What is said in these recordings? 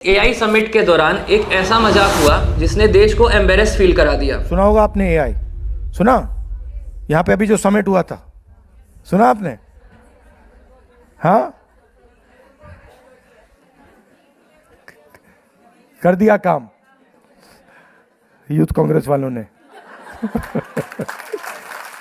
AI summit के दौरान एक ऐसा मजाक हुआ जिसने देश को एम्बेरस फील करा दिया। सुना होगा आपने एआई, सुना? यहाँ पे अभी जो समिट हुआ था, सुना आपने? हाँ, कर दिया काम यूथ कांग्रेस वालों ने।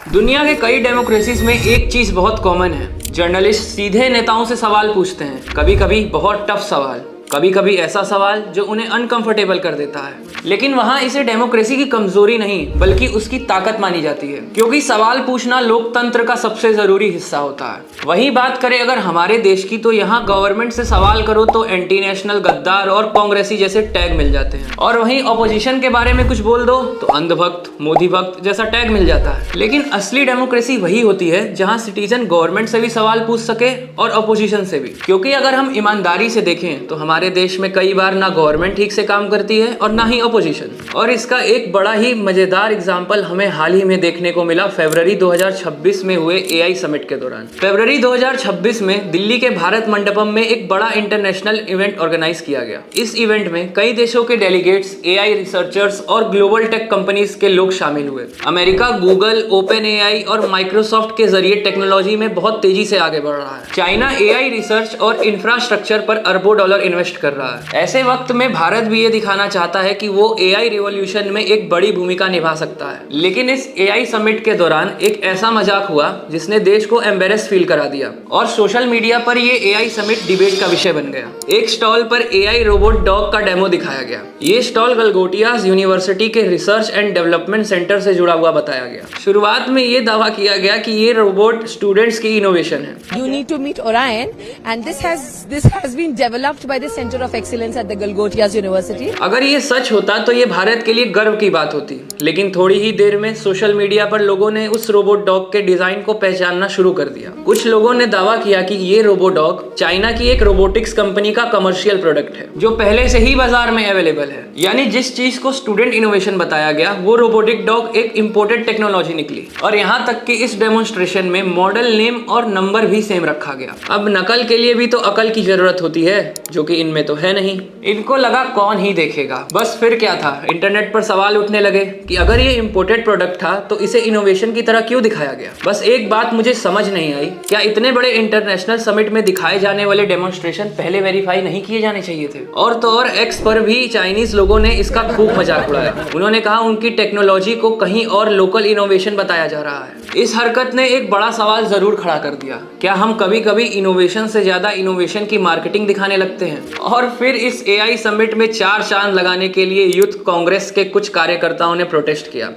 दुनिया के कई डेमोक्रेसीज में एक चीज बहुत कॉमन है, जर्नलिस्ट सीधे नेताओं से सवाल पूछते हैं, कभी कभी बहुत टफ सवाल, कभी कभी ऐसा सवाल जो उन्हें अनकंफर्टेबल कर देता है। लेकिन वहां इसे डेमोक्रेसी की कमजोरी नहीं बल्कि उसकी ताकत मानी जाती है, क्योंकि सवाल पूछना लोकतंत्र का सबसे जरूरी हिस्सा होता है। वही बात करें अगर हमारे देश की, तो यहाँ गवर्नमेंट से सवाल करो तो एंटी नेशनल, गद्दार और कांग्रेसी जैसे टैग मिल जाते हैं, और वहीं ऑपोजिशन के बारे में कुछ बोल दो तो अंधभक्त, मोदी भक्त जैसा टैग मिल जाता है। लेकिन असली डेमोक्रेसी वही होती है जहाँ सिटीजन गवर्नमेंट से भी सवाल पूछ सके और ऑपोजिशन से भी, क्योंकि अगर हम ईमानदारी से देखें तो हमारे देश में कई बार ना गवर्नमेंट ठीक से काम करती है और ना ही ऑपोजिशन। और इसका एक बड़ा ही मजेदार एग्जांपल हमें हाल ही में देखने को मिला फरवरी 2026 में हुए एआई समिट के दौरान। फरवरी 2026 में दिल्ली के भारत मंडपम में एक बड़ा इंटरनेशनल इवेंट ऑर्गेनाइज किया गया। इस इवेंट में कई देशों के डेलीगेट्स, एआई रिसर्चर्स और ग्लोबल टेक कंपनीज के लोग शामिल हुए। अमेरिका गूगल, ओपन एआई और माइक्रोसॉफ्ट के जरिए टेक्नोलॉजी में बहुत तेजी से आगे बढ़ रहा है। चाइना एआई रिसर्च और इंफ्रास्ट्रक्चर पर अरबों डॉलर इन्वेस्ट कर रहा है। ऐसे वक्त में भारत भी ये दिखाना चाहता है कि वो एआई रिवॉल्यूशन में एक बड़ी भूमिका निभा सकता है। लेकिन इस एआई समिट के दौरान एक ऐसा मजाक हुआ जिसने देश को एम्बेरस फील करा दिया, और सोशल मीडिया पर ये एआई समिट डिबेट का विषय बन गया। एक स्टॉल पर एआई रोबोट डॉग का डेमो दिखाया गया। ये स्टॉल गलगोटियास यूनिवर्सिटी के रिसर्च एंड डेवलपमेंट सेंटर से जुड़ा हुआ बताया गया। शुरुआत में ये दावा किया गया कि ये रोबोट स्टूडेंट्स की इनोवेशन है। You need to meet Orion, and this has been developed by the Center of Excellence at the Galgotias University. अगर ये सच होता तो ये भारत के लिए गर्व की बात होती, लेकिन थोड़ी ही देर में सोशल मीडिया पर लोगों ने उस रोबोट डॉग के डिजाइन को पहचानना शुरू कर दिया। कुछ लोगों ने दावा किया कि ये रोबोट डॉग चाइना की एक रोबोटिक्स कंपनी का कमर्शियल प्रोडक्ट है, जो पहले से ही बाजार में अवेलेबल है। यानी जिस चीज को स्टूडेंट इनोवेशन बताया गया, वो रोबोटिक डॉग एक इंपोर्टेड टेक्नोलॉजी निकली। और यहाँ तक कि इस डेमोन्स्ट्रेशन में मॉडल नेम और नंबर भी सेम रखा गया। अब नकल के लिए भी तो अकल की जरूरत होती है, जो कि इनमें तो है नहीं। इनको लगा कौन ही देखेगा, बस फिर क्या था, इंटरनेट पर सवाल उठने लगे कि अगर ये इंपोर्टेड प्रोडक्ट था तो इसे इनोवेशन की तरह क्यों दिखाया गया। बस एक बात मुझे समझ नहीं आई, क्या इतने बड़े इंटरनेशनल समिट में दिखाए जाने वाले डेमोन्स्ट्रेशन पहले वेरीफाई नहीं किए जाने चाहिए थे। और तो और एक्स पर भी चाइनीज लोगों ने इसका खूब मजाक उड़ाया। उन्होंने कहा उनकी टेक्नोलॉजी को कहीं और लोकल इनोवेशन बताया जा रहा है। इस हरकत ने एक बड़ा सवाल जरूर खड़ा कर दिया, क्या हम कभी कभी इनोवेशन से ज्यादा इनोवेशन की मार्केटिंग दिखाने लगते हैं। और फिर इस एआई समिट में 4 चांद लगाने के लिए यूथ कांग्रेस के कुछ कार्यकर्ताओं ने प्रोटेस्ट किया।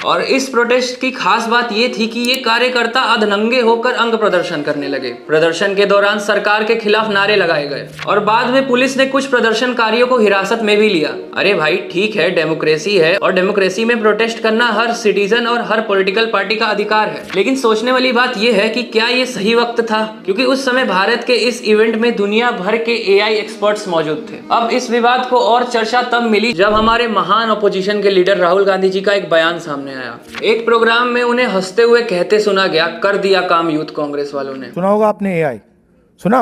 और इस प्रोटेस्ट की खास बात ये थी कि ये कार्यकर्ता अधनंगे होकर अंग प्रदर्शन करने लगे। प्रदर्शन के दौरान सरकार के खिलाफ नारे लगाए गए और बाद में पुलिस ने कुछ प्रदर्शनकारियों को हिरासत में भी लिया। अरे भाई ठीक है, डेमोक्रेसी है और डेमोक्रेसी में प्रोटेस्ट करना हर सिटीजन और हर पॉलिटिकल पार्टी का अधिकार है। लेकिन सोचने वाली बात यह है कि क्या ये सही वक्त था, क्योंकि उस समय भारत के इस इवेंट में दुनिया भर के एआई एक्सपर्ट्स मौजूद थे। अब इस विवाद को और चर्चा तब मिली जब हमारे महान ऑपोजिशन के लीडर राहुल गांधी जी का एक बयान सामने आया। एक प्रोग्राम में उन्हें हंसते हुए कहते सुना गया, कर दिया काम यूथ कांग्रेस वालों ने। सुना होगा आपने एआई, सुना?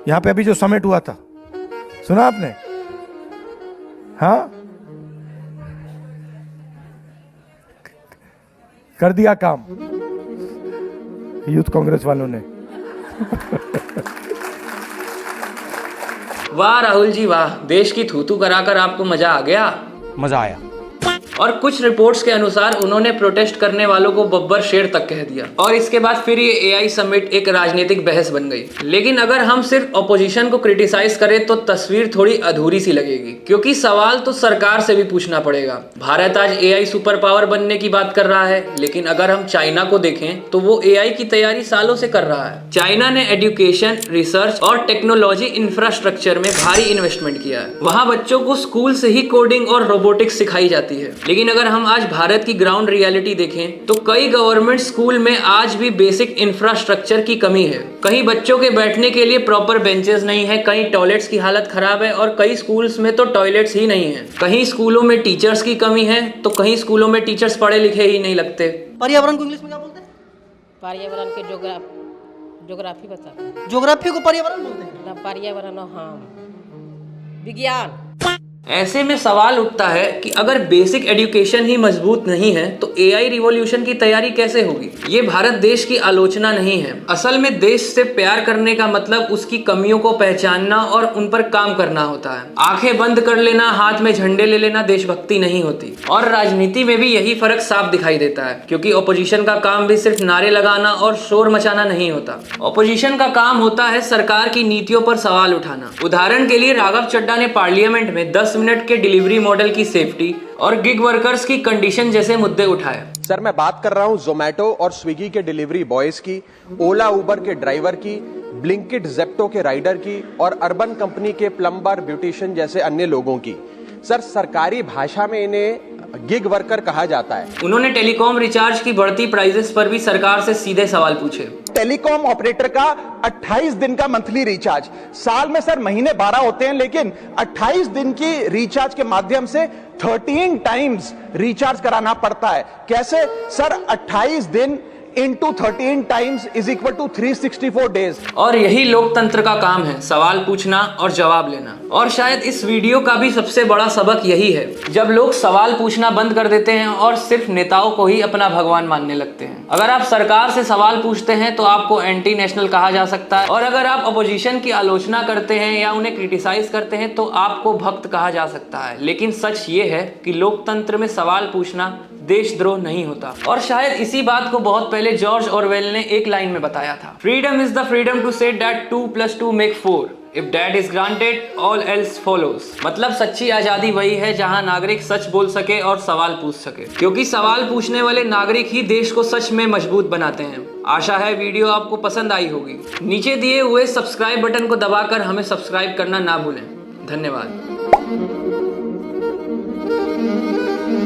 यहाँ पे अभी जो समिट हुआ था, सुना आपने? हाँ, कर दिया काम यूथ कांग्रेस वालों ने। वाह राहुल जी वाह, देश की थूथू कराकर आपको मजा आ गया। मजा आया। और कुछ रिपोर्ट्स के अनुसार उन्होंने प्रोटेस्ट करने वालों को बब्बर शेर तक कह दिया। और इसके बाद फिर ये एआई समिट एक राजनीतिक बहस बन गई। लेकिन अगर हम सिर्फ ऑपोजिशन को क्रिटिसाइज करें तो तस्वीर थोड़ी अधूरी सी लगेगी, क्योंकि सवाल तो सरकार से भी पूछना पड़ेगा। भारत आज एआई सुपर पावर बनने की बात कर रहा है, लेकिन अगर हम चाइना को देखें तो वो एआई की तैयारी सालों से कर रहा है। चाइना ने एजुकेशन, रिसर्च और टेक्नोलॉजी इंफ्रास्ट्रक्चर में भारी इन्वेस्टमेंट किया है। वहाँ बच्चों को स्कूल से ही कोडिंग और रोबोटिक्स सिखाई जाती है। लेकिन अगर हम आज भारत की ग्राउंड रियलिटी देखें तो कई गवर्नमेंट स्कूल में आज भी बेसिक इंफ्रास्ट्रक्चर की कमी है। कहीं बच्चों के बैठने के लिए प्रॉपर बेंचेस नहीं है, कहीं टॉयलेट्स की हालत खराब है और कई स्कूल्स में तो टॉयलेट्स ही नहीं है। कहीं स्कूलों में टीचर्स की कमी है तो कहीं स्कूलों में टीचर्स पढ़े लिखे ही नहीं लगते। पर्यावरण को इंग्लिश में क्या बोलते हैं? पर्यावरण के ज्योग्राफी बता ज्योग्राफी को पर्यावरण बोलते हैं। ना पर्यावरण हाँ विज्ञान। ऐसे में सवाल उठता है कि अगर बेसिक एजुकेशन ही मजबूत नहीं है तो एआई रिवॉल्यूशन की तैयारी कैसे होगी। ये भारत देश की आलोचना नहीं है। असल में देश से प्यार करने का मतलब उसकी कमियों को पहचानना और उन पर काम करना होता है। आंखें बंद कर लेना, हाथ में झंडे ले लेना देशभक्ति नहीं होती। और राजनीति में भी यही फर्क साफ दिखाई देता है, क्योंकि ऑपोजिशन का काम भी सिर्फ नारे लगाना और शोर मचाना नहीं होता। ऑपोजिशन का काम होता है सरकार की नीतियों पर सवाल उठाना। उदाहरण के लिए राघव चड्ढा ने पार्लियामेंट में 10 मिनट के डिलीवरी मॉडल की सेफ्टी और गिग वर्कर्स की कंडीशन जैसे मुद्दे उठाए। सर मैं बात कर रहा हूं जोमेटो और स्विगी के डिलीवरी बॉयज की, ओला उबर के ड्राइवर की, ब्लिंकिट जेप्टो के राइडर की और अर्बन कंपनी के प्लम्बर, ब्यूटिशियन जैसे अन्य लोगों की। सर सरकारी भाषा में इन्हें गिग वर्कर कहा जाता है। उन्होंने टेलीकॉम रिचार्ज की बढ़ती प्राइसेस पर भी सरकार से सीधे सवाल पूछे। टेलीकॉम ऑपरेटर का 28 दिन का मंथली रिचार्ज, साल में सर महीने 12 होते हैं, लेकिन 28 दिन की रिचार्ज के माध्यम से 13 टाइम्स रिचार्ज कराना पड़ता है। कैसे सर? 28 दिन into 13 times is equal to 364 days। और यही लोकतंत्र का काम है, सवाल पूछना और जवाब लेना। और शायद इस वीडियो का भी सबसे बड़ा सबक यही है, जब लोग सवाल पूछना बंद कर देते हैं और सिर्फ नेताओं को ही अपना भगवान मानने लगते हैं। अगर आप सरकार से सवाल पूछते हैं तो आपको एंटी नेशनल कहा जा सकता है, और अगर आप अपोजिशन की आलोचना करते हैं या उन्हें क्रिटिसाइज करते हैं तो आपको भक्त कहा जा सकता है। लेकिन सच ये है कि लोकतंत्र में सवाल पूछना देशद्रोह नहीं होता। और शायद इसी बात को बहुत पहले जॉर्ज ऑरवेल ने एक लाइन में बताया था, freedom is the freedom to say that 2 + 2 make 4। If that is granted, all else follows। मतलब सच्ची आजादी वही है जहां नागरिक सच बोल सके और सवाल पूछ सके, क्योंकि सवाल पूछने वाले नागरिक ही देश को सच में मजबूत बनाते हैं। आशा है वीडियो आपको पसंद आई होगी। नीचे दिए हुए सब्सक्राइब बटन को दबाकर हमें सब्सक्राइब करना ना भूलें। धन्यवाद।